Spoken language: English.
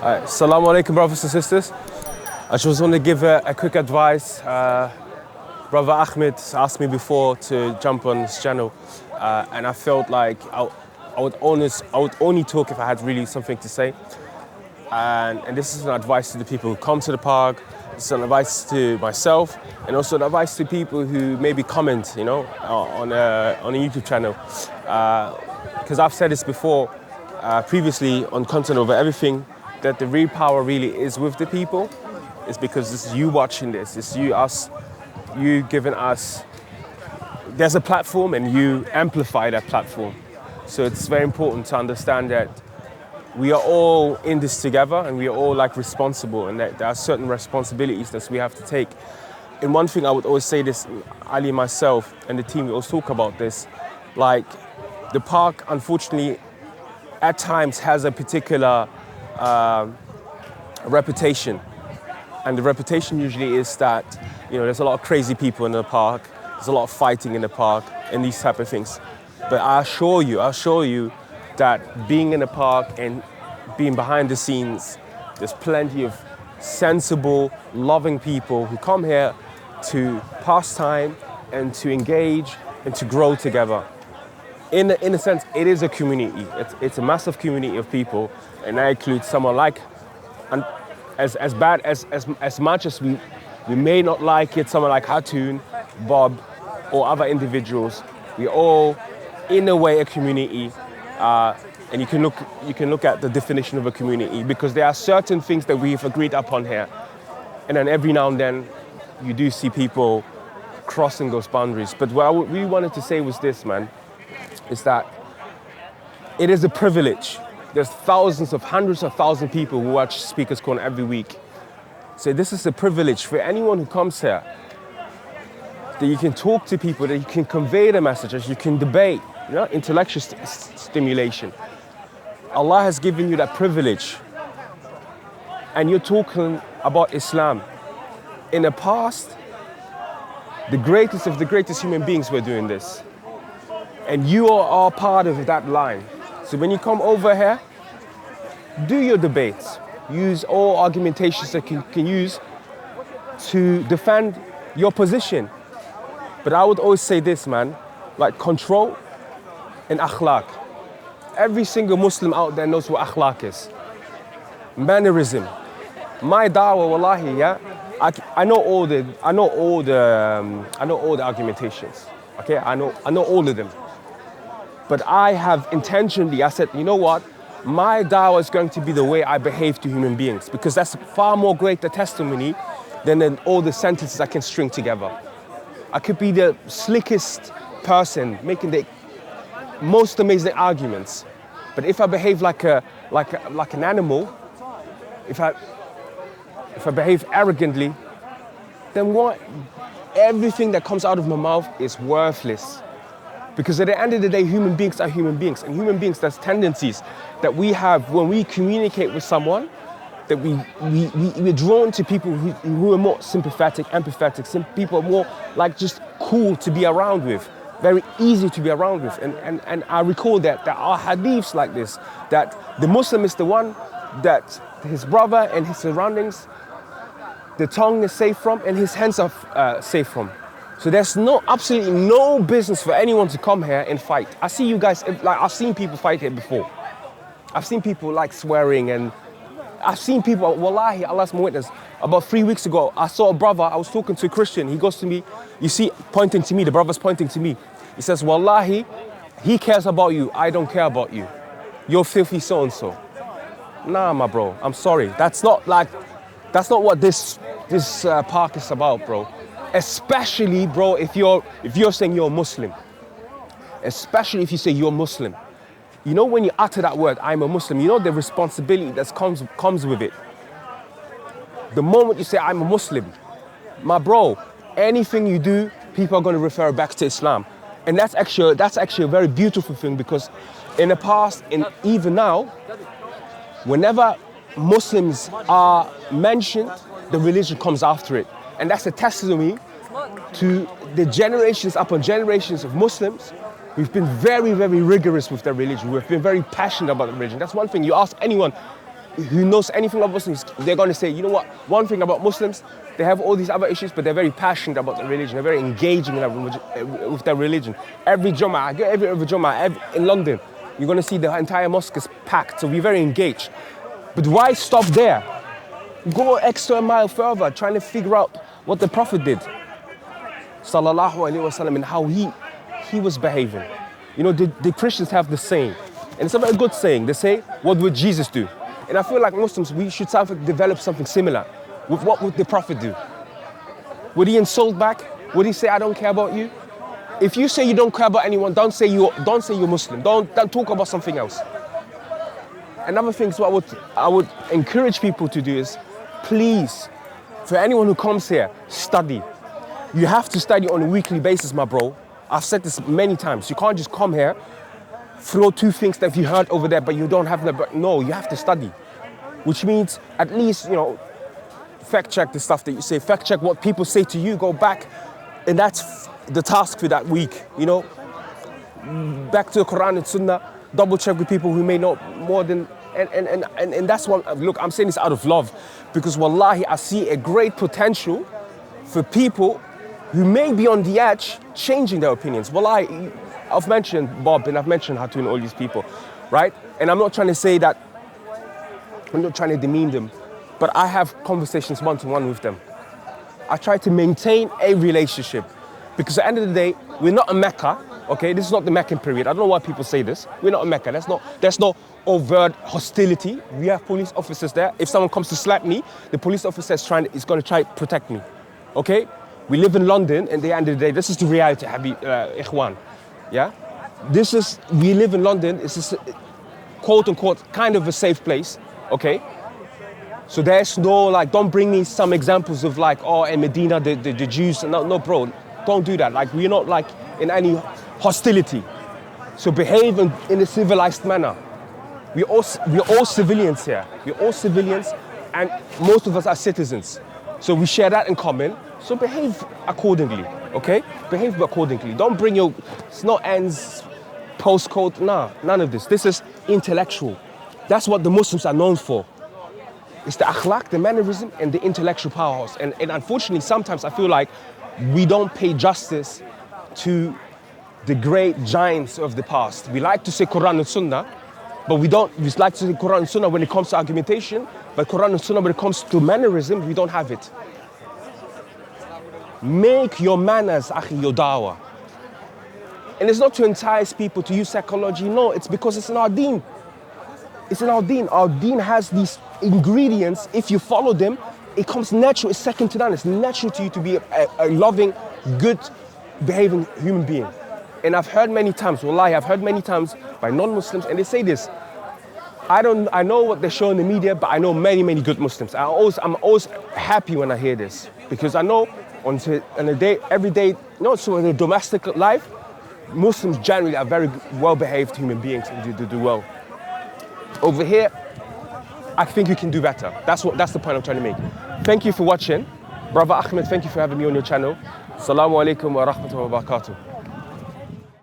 Assalamu alaikum, brothers and sisters. I just want to give a quick advice. Brother Ahmed asked me before to jump on his channel, and I felt like I would only talk if I had really something to say. And this is an advice to the people who come to the park. It's an advice to myself, and also an advice to people who maybe comment, on a YouTube channel. Because I've said this before, previously on Content Over Everything, that the real power really is with the people. It's because it's you watching this, it's you giving us, there's a platform and you amplify that platform. So it's very important to understand that we are all in this together and we are all responsible, and that there are certain responsibilities that we have to take. And one thing I would always say this, Ali, myself and the team, we always talk about this, the park unfortunately at times has a particular reputation. And the reputation usually is that, there's a lot of crazy people in the park, there's a lot of fighting in the park and these type of things. But I assure you that being in the park and being behind the scenes, there's plenty of sensible, loving people who come here to pass time and to engage and to grow together. In a sense, it is a community. It's a massive community of people, and that includes someone like, and as much as we may not like it, someone like Hatun, Bob, or other individuals, we're all in a way a community. And you can look at the definition of a community, because there are certain things that we've agreed upon here, and then every now and then you do see people crossing those boundaries. But what I really wanted to say was this, man, is that it is a privilege. There's hundreds of thousands of people who watch Speaker's Corner every week. So this is a privilege for anyone who comes here, that you can talk to people, that you can convey the messages, you can debate, intellectual stimulation. Allah has given you that privilege, and you're talking about Islam. In the past, the greatest of the greatest human beings were doing this, and you are all part of that line. So when you come over here, do your debates, use all argumentations that you can use to defend your position. But I would always say this, man, control and akhlaq. Every single Muslim out there knows what akhlaq is. Mannerism. My dawah, wallahi, yeah, I know all the argumentations. Okay, I know all of them. But I have intentionally, I said, you know what? My dawah is going to be the way I behave to human beings, because that's far more greater testimony than all the sentences I can string together. I could be the slickest person making the most amazing arguments, but if I behave like an animal, if I behave arrogantly, then what? Everything that comes out of my mouth is worthless. Because at the end of the day, human beings are human beings, and human beings, there's tendencies that we have when we communicate with someone, that we're drawn to people who are more sympathetic, empathetic, some people are more just cool to be around with, very easy to be around with. And I recall that there are hadiths like this, that the Muslim is the one that his brother and his surroundings, the tongue is safe from and his hands are safe from. So there's absolutely no business for anyone to come here and fight. I see you guys, I've seen people fight here before. I've seen people swearing, and I've seen people, wallahi, Allah's my witness. About 3 weeks ago, I saw a brother, I was talking to a Christian, he goes to me, you see, pointing to me, the brother's pointing to me. He says, wallahi, he cares about you, I don't care about you. You're filthy so-and-so. Nah, my bro, I'm sorry. That's not what this park is about, bro. Especially, bro, if you're saying you're a Muslim. Especially if you say you're Muslim. When you utter that word, I'm a Muslim, the responsibility that comes with it. The moment you say I'm a Muslim, my bro, anything you do, people are going to refer back to Islam. And that's actually a very beautiful thing, because in the past and even now, whenever Muslims are mentioned, the religion comes after it. And that's a testimony to the generations upon generations of Muslims. We've been very, very rigorous with their religion. We've been very passionate about the religion. That's one thing. You ask anyone who knows anything about Muslims, they're going to say, you know what, one thing about Muslims, they have all these other issues, but they're very passionate about their religion. They're very engaging with their religion. Every Jummah, every Jummah in London, you're going to see the entire mosque is packed, so we're very engaged. But why stop there? Go extra mile further, trying to figure out what the Prophet did, sallallahu alaihi wasallam, and how he was behaving. You know, the Christians have the saying, and it's a very good saying. They say, what would Jesus do? And I feel like Muslims, we should develop something similar. With what would the Prophet do? Would he insult back? Would he say, I don't care about you? If you say you don't care about anyone, don't say you're Muslim. Don't talk about something else. Another thing is what I would encourage people to do is, please, for anyone who comes here, study. You have to study on a weekly basis, my bro. I've said this many times. You can't just come here, throw two things that you heard over there, but you don't have them. No, you have to study. Which means at least, you know, fact check the stuff that you say, fact check what people say to you, go back. And that's the task for that week, you know. Back to the Quran and Sunnah, double check with people who may know more than, and that's what, look, I'm saying this out of love, because wallahi, I see a great potential for people who may be on the edge changing their opinions. Wallahi, I've mentioned Bob and I've mentioned Hatu and all these people, right? And I'm not trying to say that, I'm not trying to demean them, but I have conversations one-to-one with them. I try to maintain a relationship, because at the end of the day, we're not a Mecca, okay? This is not the Meccan period. I don't know why people say this. We're not a Mecca. There's no overt hostility. We have police officers there. If someone comes to slap me, the police officer is going to try to protect me, okay? We live in London, and at the end of the day, this is the reality, Ikhwan, yeah? We live in London. It's a quote-unquote kind of a safe place, okay? So there's no, like, don't bring me some examples of like, oh, in Medina, the Jews, no, bro, don't do that. Like, we're not like in any hostility. So behave in a civilized manner. We're all civilians here. We're all civilians, and most of us are citizens. So we share that in common. So behave accordingly, okay? Behave accordingly. Don't bring your, it's not ends, postcode, nah, none of this. This is intellectual. That's what the Muslims are known for. It's the akhlaq, the mannerism, and the intellectual powerhouse. And unfortunately, sometimes I feel like we don't pay justice to the great giants of the past. We like to say Quran and Sunnah, but we like to say Quran and Sunnah when it comes to argumentation, but Quran and Sunnah when it comes to mannerism, we don't have it. Make your manners, akhi, your dawah. And it's not to entice people to use psychology, no, it's because it's in our deen. It's in our deen. Our deen has these ingredients. If you follow them, it comes natural. It's second to none. It's natural to you to be a loving, good behaving human being. And I've heard many times, wallahi, I've heard many times by non-Muslims, and they say this, I know what they show in the media, but I know many, many good Muslims. I'm always happy when I hear this, because I know every day, you know, so in the domestic life, Muslims generally are very well-behaved human beings and do well. Over here, I think you can do better. That's the point I'm trying to make. Thank you for watching. Brother Ahmed, thank you for having me on your channel. Assalamu alaikum wa rahmatullahi wa barakatuh.